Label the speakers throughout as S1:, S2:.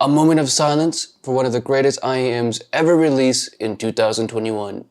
S1: A moment of silence for one of the greatest IEMs ever released in 2021.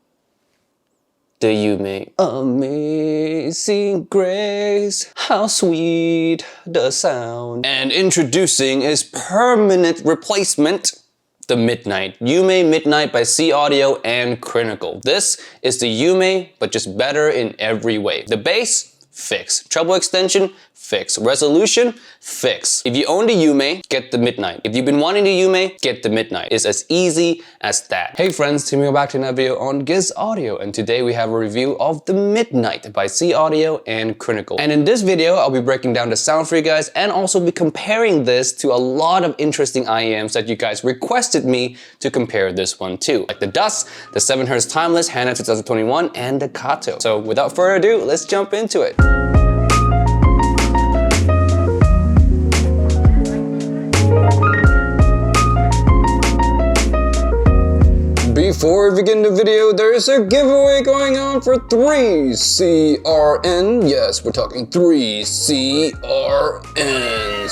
S1: The Yume. Amazing Grace, how sweet the sound. And introducing its permanent replacement, the Midnight. Yume Midnight by SeeAudio and Crinacle. This is the Yume, but just better in every way. The bass, fix. Treble extension, fix. Resolution, fix. If you own the Yume, get the Midnight. If you've been wanting the Yume, get the Midnight. It's as easy as that. Hey friends, welcome back to another video on SeeAudio, and today we have a review of the Midnight by SeeAudio and Crinacle. And in this video, I'll be breaking down the sound for you guys and also be comparing this to a lot of interesting IEMs that you guys requested me to compare this one to, like the Dusk, the 7Hz Timeless Hana 2021, and the Kato. So without further ado, let's jump into it. Before we begin the video, there is a giveaway going on for 3 CRN. Yes, we're talking 3 CRNs,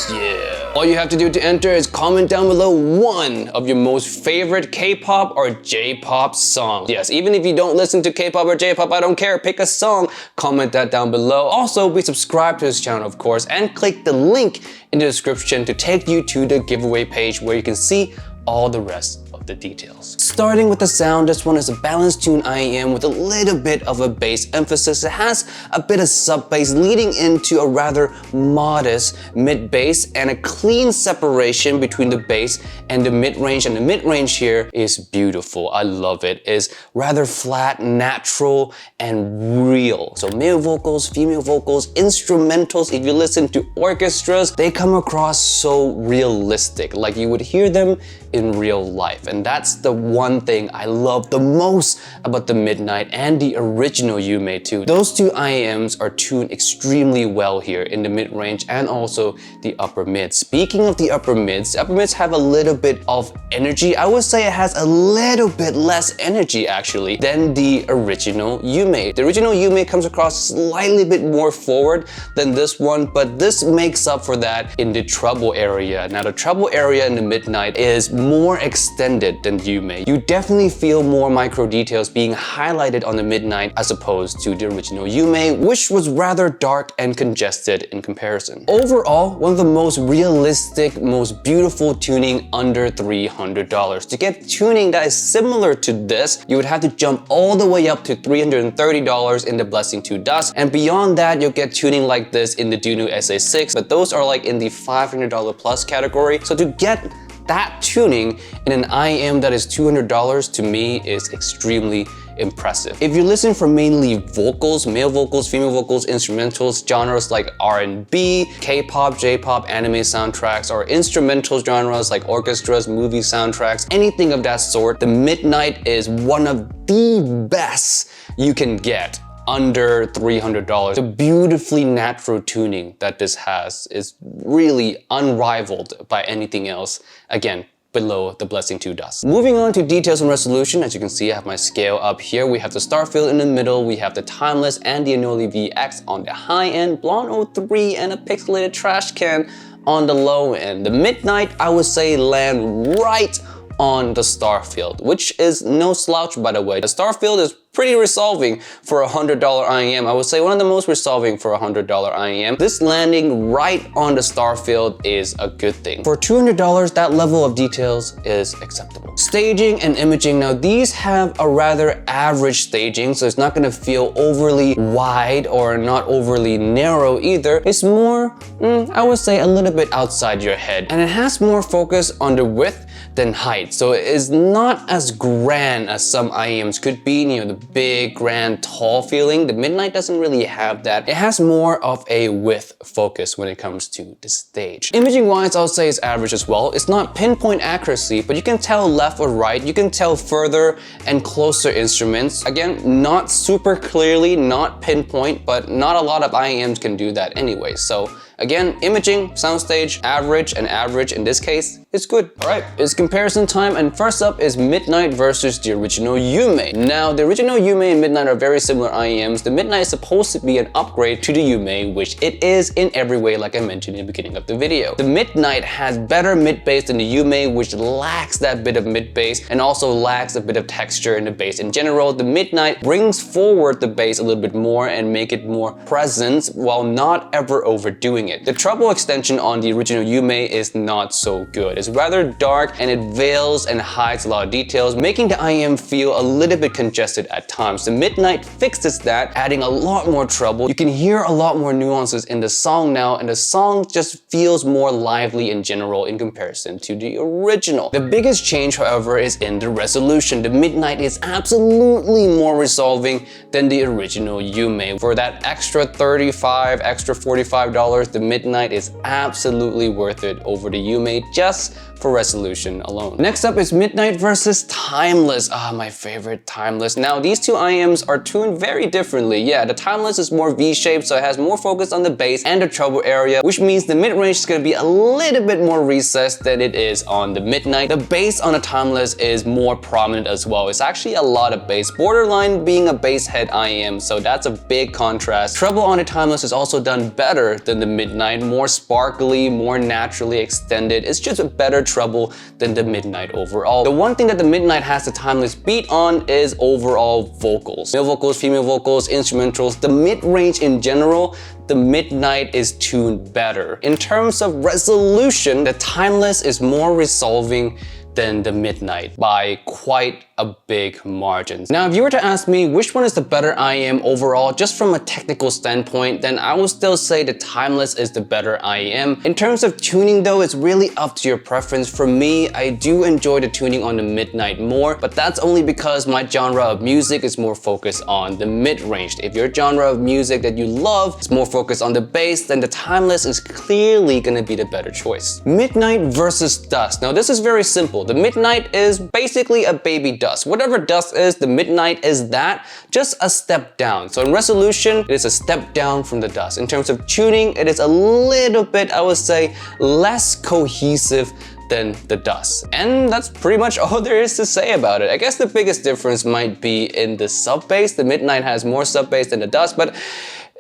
S1: yeah. All you have to do to enter is comment down below one of your most favorite K-pop or J-pop songs. Yes, even if you don't listen to K-pop or J-pop, I don't care. Pick a song, comment that down below. Also, be subscribed to this channel, of course, and click the link in the description to take you to the giveaway page where you can see all the rest of the details. Starting with the sound, this one is a balanced tune IEM with a little bit of a bass emphasis. It has a bit of sub bass leading into a rather modest mid bass and a clean separation between the bass and the mid range. And the mid range here is beautiful. I love it. It's rather flat, natural, and real. So male vocals, female vocals, instrumentals. If you listen to orchestras, they come across so realistic, like you would hear them in real life. And that's the one thing I love the most about the Midnight and the original Yume too. Those two IEMs are tuned extremely well here in the mid-range and also the upper mid. Speaking of the upper mids have a little bit of energy. I would say it has a little bit less energy actually than the original Yume. The original Yume comes across slightly bit more forward than this one, but this makes up for that in the treble area. Now the treble area in the Midnight is more extended than Yume. You definitely feel more micro details being highlighted on the Midnight as opposed to the original Yume, which was rather dark and congested in comparison. Overall, one of the most realistic, most beautiful tuning under $300. To get tuning that is similar to this, you would have to jump all the way up to $330 in the Blessing 2 Dusk, and beyond that, you'll get tuning like this in the Dunu SA6, but those are like in the $500 plus category. So to get that tuning in an IEM that is $200 to me is extremely impressive. If you listen for mainly vocals, male vocals, female vocals, instrumentals, genres like R&B, K-pop, J-pop, anime soundtracks, or instrumental genres like orchestras, movie soundtracks, anything of that sort, the Midnight is one of the best you can get under $300. The beautifully natural tuning that this has is really unrivaled by anything else. Again, below the Blessing 2 Dusk. Moving on to details and resolution, as you can see, I have my scale up here. We have the Starfield in the middle, we have the Timeless and the Anole VX on the high end, Blonde 03 and a pixelated trash can on the low end. The Midnight, I would say, land right on the Starfield, which is no slouch by the way. The Starfield is pretty resolving for a $100 IEM. I would say one of the most resolving for a $100 IEM. This landing right on the Starfield is a good thing. For $200, that level of details is acceptable. Staging and imaging, now these have a rather average staging, so it's not gonna feel overly wide or not overly narrow either. It's more, I would say a little bit outside your head. And it has more focus on the width than height. So it is not as grand as some IEMs could be, you know, the big, grand, tall feeling. The Midnight doesn't really have that. It has more of a width focus when it comes to the stage. Imaging wise, I would say it's average as well. It's not pinpoint accuracy, but you can tell left or right. You can tell further and closer instruments. Again, not super clearly, not pinpoint, but not a lot of IEMs can do that anyway. So Again, imaging, soundstage, average, and average in this case is good. All right, it's comparison time, and first up is Midnight versus the original Yume. Now, the original Yume and Midnight are very similar IEMs. The Midnight is supposed to be an upgrade to the Yume, which it is in every way, like I mentioned in the beginning of the video. The Midnight has better mid bass than the Yume, which lacks that bit of mid bass and also lacks a bit of texture in the bass. In general, the Midnight brings forward the bass a little bit more and make it more present while not ever overdoing it. The treble extension on the original Yume is not so good. It's rather dark and it veils and hides a lot of details, making the IEM feel a little bit congested at times. The Midnight fixes that, adding a lot more treble. You can hear a lot more nuances in the song now, and the song just feels more lively in general in comparison to the original. The biggest change, however, is in the resolution. The Midnight is absolutely more resolving than the original Yume. For that extra $35, extra $45, the Midnight is absolutely worth it over the Yume just for resolution alone. Next up is Midnight versus Timeless. My favorite, Timeless. Now, these two IEMs are tuned very differently. Yeah, the Timeless is more V-shaped, so it has more focus on the bass and the treble area, which means the mid-range is going to be a little bit more recessed than it is on the Midnight. The bass on the Timeless is more prominent as well. It's actually a lot of bass, borderline being a bass head IEM, so that's a big contrast. Treble on the Timeless is also done better than the Midnight, more sparkly, more naturally extended. It's just a better treble than the Midnight overall. The one thing that the Midnight has the Timeless beat on is overall vocals. Male vocals, female vocals, instrumentals, the mid-range in general, the Midnight is tuned better. In terms of resolution, the Timeless is more resolving than the Midnight by quite a big margin. Now, if you were to ask me which one is the better IEM overall, just from a technical standpoint, then I would still say the Timeless is the better IEM. In terms of tuning though, it's really up to your preference. For me, I do enjoy the tuning on the Midnight more, but that's only because my genre of music is more focused on the mid-range. If your genre of music that you love is more focused on the bass, then the Timeless is clearly gonna be the better choice. Midnight versus Dusk. Now, this is very simple. The Midnight is basically a baby Dusk. Whatever Dusk is, the Midnight is that, just a step down. So in resolution, it is a step down from the Dusk. In terms of tuning, it is a little bit, I would say, less cohesive than the Dusk. And that's pretty much all there is to say about it. I guess the biggest difference might be in the sub bass. The Midnight has more sub bass than the Dusk, but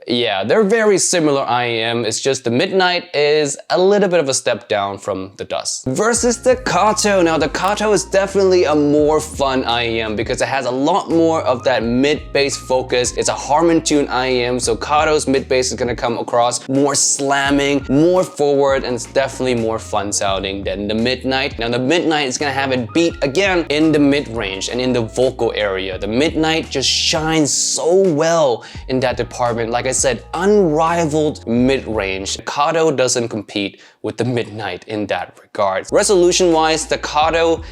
S1: yeah, they're very similar IEM. It's just the Midnight is a little bit of a step down from the Dusk. Versus the Kato. Now, the Kato is definitely a more fun IEM because it has a lot more of that mid-bass focus. It's a harmon tune IEM, so Kato's mid-bass is gonna come across more slamming, more forward, and it's definitely more fun sounding than the Midnight. Now, the Midnight is gonna have it beat again in the mid-range and in the vocal area. The Midnight just shines so well in that department. Like I said, unrivaled mid-range. Kato doesn't compete with the Midnight in that regard. Resolution-wise, the Kato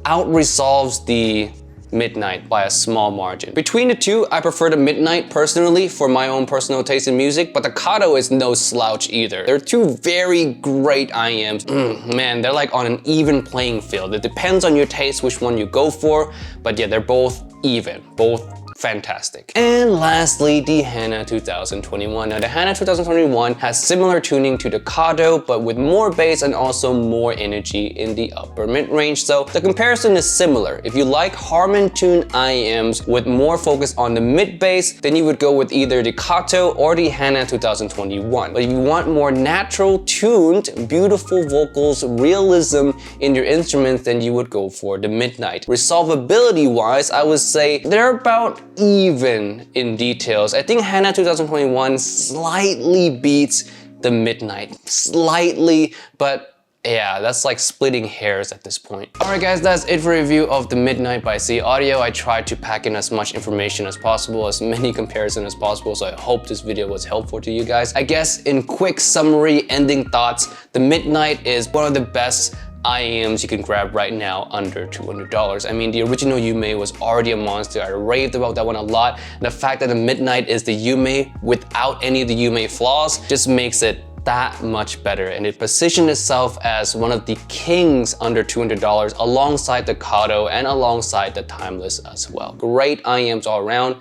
S1: out-resolves the Midnight by a small margin. Between the two, I prefer the Midnight personally for my own personal taste in music, but the Kato is no slouch either. They're two very great IEMs. Man, they're like on an even playing field. It depends on your taste which one you go for, but yeah, they're both even, both fantastic. And lastly, the Hana 2021. Now, the Hana 2021 has similar tuning to the Kato, but with more bass and also more energy in the upper mid-range. So the comparison is similar. If you like harmon tune IEMs with more focus on the mid-bass, then you would go with either the Kato or the Hana 2021. But if you want more natural tuned, beautiful vocals, realism in your instruments, then you would go for the Midnight. Resolvability-wise, I would say they're about even in details. I think Hana 2021 slightly beats the Midnight. Slightly, but yeah, that's like splitting hairs at this point. Alright guys, that's it for a review of the Midnight by SeeAudio. I tried to pack in as much information as possible, as many comparisons as possible, so I hope this video was helpful to you guys. I guess in quick summary, ending thoughts, the Midnight is one of the best IEMs you can grab right now under $200. I mean, the original Yume was already a monster. I raved about that one a lot. And the fact that the Midnight is the Yume without any of the Yume flaws just makes it that much better, and it positioned itself as one of the kings under $200 alongside the Kato and alongside the Timeless as well. Great IEMs all around,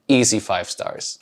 S1: easy 5 stars.